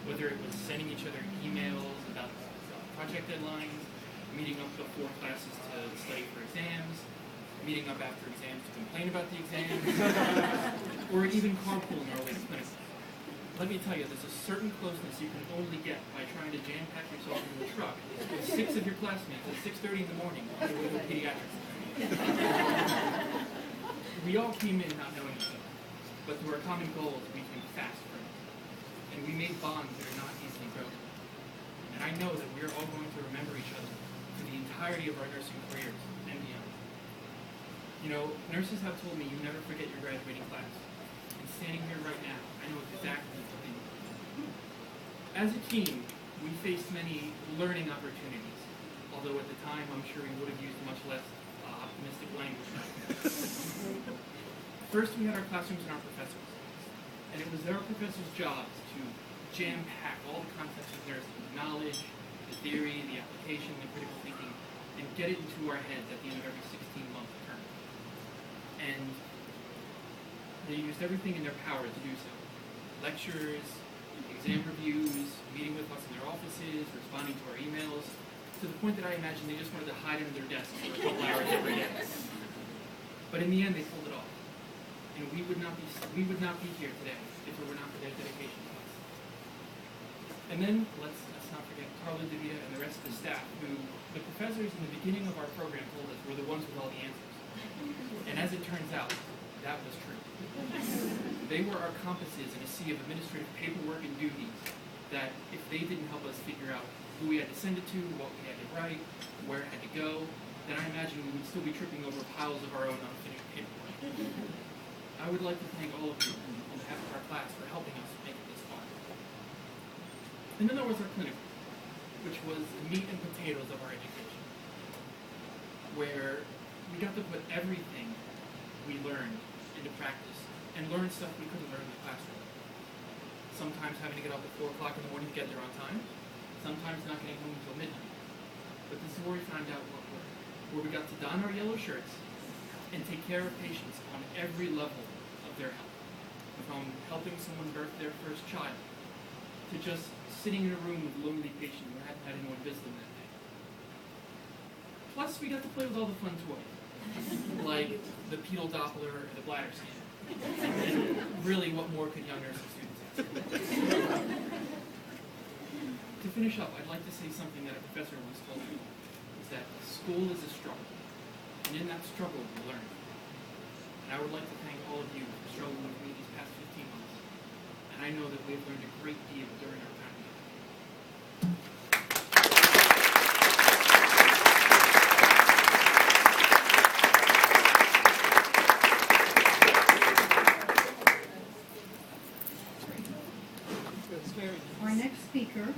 whether it was sending each other emails about project deadlines, meeting up before classes to study for exams, meeting up after exams to complain about the exams, or even carpooling our way to clinical. Let me tell you, there's a certain closeness you can only get by trying to jam-pack yourself into a truck with 6 of your classmates at 6:30 in the morning on your way to pediatrics. We all came in not knowing each other, but through our common goals, we became fast friends. And we made bonds that are not easily broken. And I know that we're all going to remember each other for the entirety of our nursing careers and beyond. You know, nurses have told me you never forget your graduating class. And standing here right now, I know exactly what they mean. As a team, we faced many learning opportunities, although at the time I'm sure we would have used much less optimistic language. First, we had our classrooms and our professors. And it was their professors' jobs to jam-pack all the concepts of nursing, the knowledge, the theory, the application, the critical thinking, and get it into our heads at the end of every 16-month term. And they used everything in their power to do so. Lectures, exam reviews, meeting with us in their offices, responding to our emails, to the point that I imagine they just wanted to hide under their desks for a couple hours every day. But in the end, they pulled it off. And we would not be here today if it were not for their dedication to us. And then, let's not forget Carla DeVita and the rest of the staff, who the professors in the beginning of our program told us were the ones with all the answers. And as it turns out, that was true. They were our compasses in a sea of administrative paperwork and duties that, if they didn't help us figure out who we had to send it to, what we had to write, where it had to go, then I imagine we would still be tripping over piles of our own unfinished paperwork. I would like to thank all of you on behalf of our class for helping us make it this far. And then there was our clinical, which was the meat and potatoes of our education, where we got to put everything we learned into practice and learn stuff we couldn't learn in the classroom. Sometimes having to get up at 4 o'clock in the morning to get there on time, sometimes not getting home until midnight. But this is where we found out what worked, where we got to don our yellow shirts and take care of patients on every level of their health, from helping someone birth their first child to just sitting in a room with a lonely patient who hadn't had anyone visit them that day. Plus, we got to play with all the fun toys, like the pedal Doppler or the bladder scan. And really, what more could young nursing students ask? To finish up, I'd like to say something that a professor once told me, is that school is a struggle, and in that struggle, we learn. And I would like to thank all of you for struggling with me these past 15 months, and I know that we have learned a great deal during our time together. Our next speaker